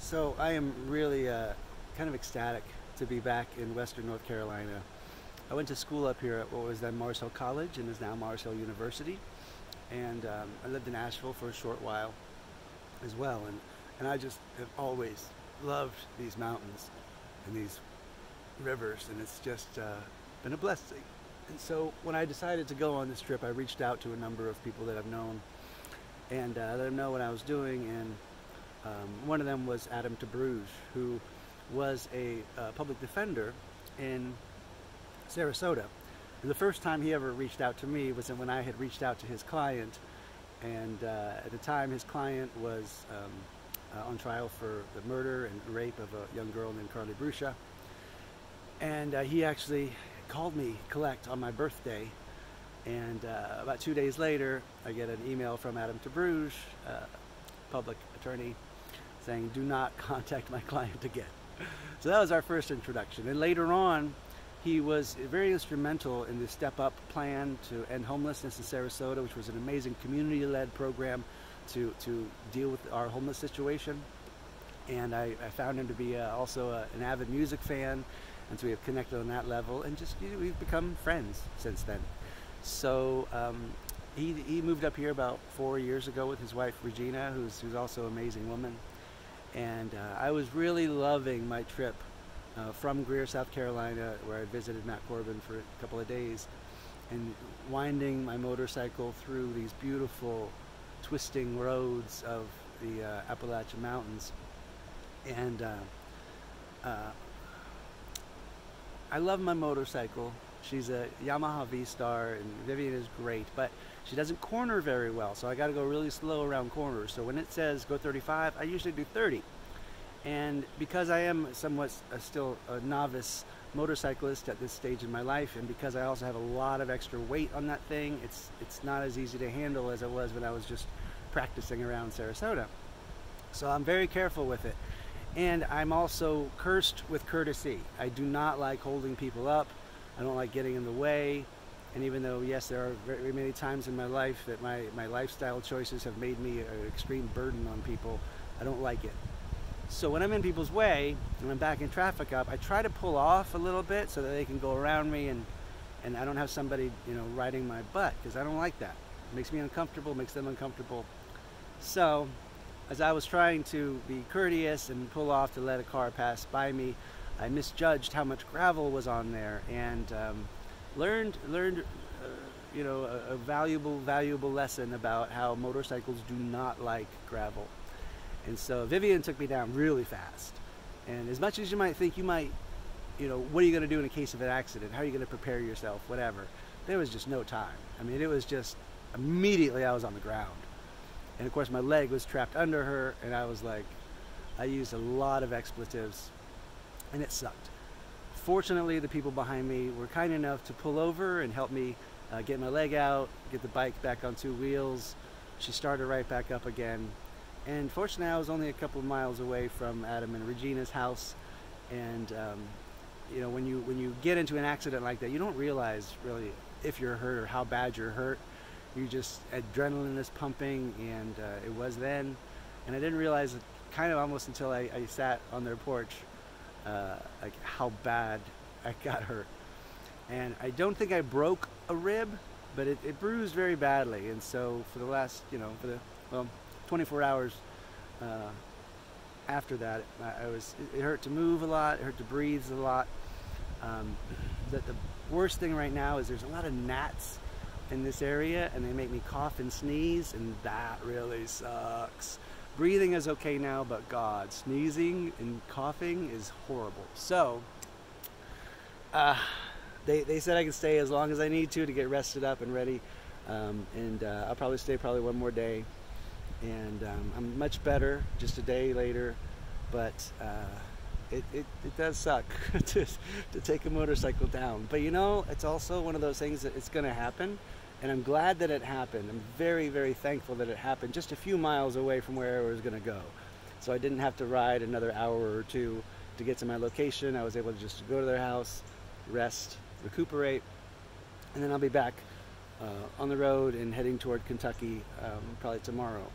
So I am really kind of ecstatic to be back in Western North Carolina. I went to school up here at what was then Mars Hill College and is now Mars Hill University. And I lived in Asheville for a short while as well. And I just have always loved these mountains and these rivers, and it's just been a blessing. And so when I decided to go on this trip, I reached out to a number of people that I've known and let them know what I was doing. And one of them was Adam Tabrouge, who was a public defender in Sarasota. And the first time he ever reached out to me was when I had reached out to his client, and at the time his client was on trial for the murder and rape of a young girl named Carly Bruscia. And he actually called me collect on my birthday, and about 2 days later I get an email from Adam Tabrouge, public attorney, saying do not contact my client again. So that was our first introduction. And later on he was very instrumental in the Step Up plan to end homelessness in Sarasota, which was an amazing community-led program to deal with our homeless situation. And I found him to be also an avid music fan, and so we have connected on that level, and just we've become friends since then. So he moved up here about 4 years ago with his wife Regina, who's also an amazing woman. And I was really loving my trip from Greer, South Carolina, where I visited Matt Corbin for a couple of days, and winding my motorcycle through these beautiful twisting roads of the Appalachian Mountains. And I love my motorcycle. She's a Yamaha V-Star, and Vivian is great, but she doesn't corner very well, so I got to go really slow around corners. So when it says go 35, I usually do 30. And because I am somewhat still a novice motorcyclist at this stage in my life, and because I also have a lot of extra weight on that thing, it's not as easy to handle as it was when I was just practicing around Sarasota. So I'm very careful with it. And I'm also cursed with courtesy. I do not like holding people up. I don't like getting in the way. And even though, yes, there are very many times in my life that my lifestyle choices have made me an extreme burden on people, I don't like it. So when I'm in people's way and I'm backing traffic up, I try to pull off a little bit so that they can go around me, and I don't have somebody, riding my butt, because I don't like that. It makes me uncomfortable, makes them uncomfortable. So as I was trying to be courteous and pull off to let a car pass by me, I misjudged how much gravel was on there, and learned a valuable lesson about how motorcycles do not like gravel. And so Vivian took me down really fast. And as much as you might think what are you going to do in a case of an accident? How are you going to prepare yourself? Whatever. There was just no time. I mean, it was just immediately I was on the ground. And of course my leg was trapped under her, and I used a lot of expletives, and it sucked. Fortunately, the people behind me were kind enough to pull over and help me get my leg out, get the bike back on two wheels. She started right back up again. And fortunately, I was only a couple of miles away from Adam and Regina's house. And when you get into an accident like that, you don't realize really if you're hurt or how bad you're hurt. You just, adrenaline is pumping, and it was then. And I didn't realize it kind of almost until I sat on their porch, like how bad I got hurt. And I don't think I broke a rib, but it bruised very badly. And so for the last, 24 hours after that, it hurt to move a lot, it hurt to breathe a lot. The worst thing right now is there's a lot of gnats in this area, and they make me cough and sneeze, and that really sucks. Breathing is okay now, but God, sneezing and coughing is horrible. So they said I can stay as long as I need to get rested up and ready, and I'll probably stay one more day. And I'm much better just a day later, but it does suck to take a motorcycle down. But it's also one of those things that it's going to happen, and I'm glad that it happened. I'm very, very thankful that it happened just a few miles away from where I was going to go. So I didn't have to ride another hour or two to get to my location. I was able to just go to their house, rest, recuperate, and then I'll be back on the road and heading toward Kentucky probably tomorrow.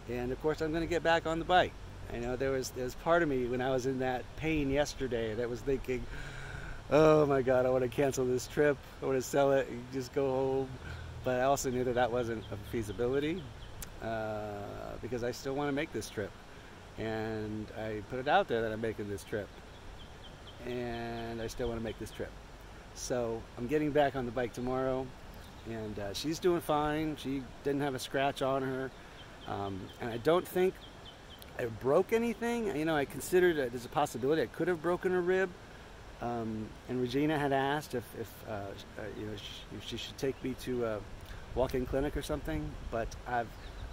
And of course I'm going to get back on the bike. I know there was part of me when I was in that pain yesterday that was thinking, oh my God, I want to cancel this trip. I want to sell it and just go home. But I also knew that that wasn't a feasibility because I still want to make this trip. And I put it out there that I'm making this trip. And I still want to make this trip. So I'm getting back on the bike tomorrow. And she's doing fine. She didn't have a scratch on her. And I don't think I broke anything. You know, I considered there's a possibility I could have broken a rib. And Regina had asked if you know, if she should take me to a walk-in clinic or something, but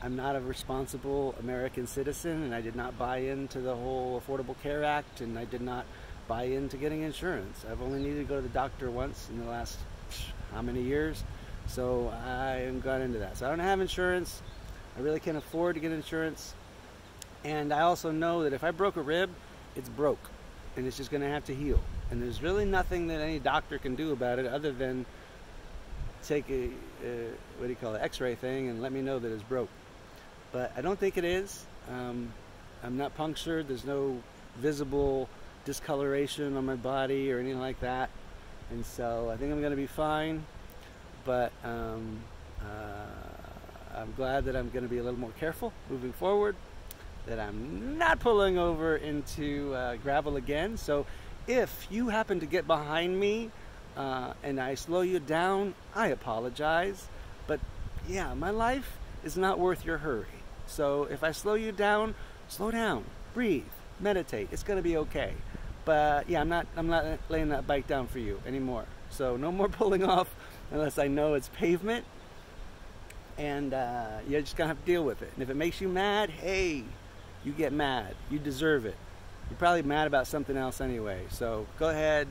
I'm not a responsible American citizen, and I did not buy into the whole Affordable Care Act, and I did not buy into getting insurance. I've only needed to go to the doctor once in the last how many years, so I am got into that. So I don't have insurance. I really can't afford to get insurance, and I also know that if I broke a rib, it's broke, and it's just going to have to heal. And there's really nothing that any doctor can do about it other than take a what do you call it, X-ray thing and let me know that it's broke. But I don't think it is. I'm not punctured. There's no visible discoloration on my body or anything like that. And so I think I'm going to be fine. But I'm glad that I'm going to be a little more careful moving forward, that I'm not pulling over into gravel again. So if you happen to get behind me and I slow you down, I apologize. But yeah, my life is not worth your hurry. So if I slow you down, slow down, breathe, meditate. It's gonna be okay. But yeah, I'm not laying that bike down for you anymore. So no more pulling off unless I know it's pavement. And you're just gonna have to deal with it. And if it makes you mad, hey, you get mad. You deserve it. You're probably mad about something else anyway, so go ahead,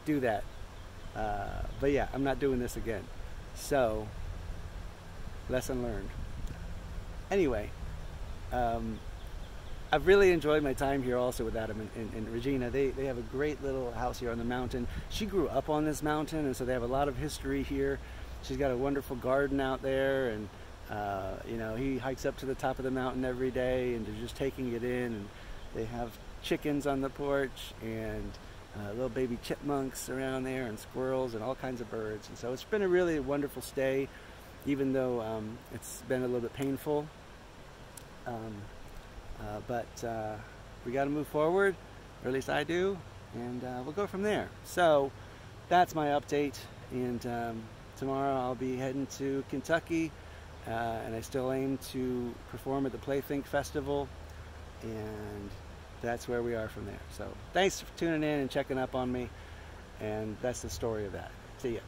do that. But yeah, I'm not doing this again. So, lesson learned. Anyway, I've really enjoyed my time here also with Adam and Regina. They have a great little house here on the mountain. She grew up on this mountain, and so they have a lot of history here. She's got a wonderful garden out there, and you know, he hikes up to the top of the mountain every day, and they're just taking it in. And they have chickens on the porch, and little baby chipmunks around there, and squirrels, and all kinds of birds. And so it's been a really wonderful stay, even though it's been a little bit painful. But we got to move forward, or at least I do, and we'll go from there. So that's my update, and tomorrow I'll be heading to Kentucky, and I still aim to perform at the Playthink Festival, and that's where we are from there. So thanks for tuning in and checking up on me, and that's the story of that. See ya.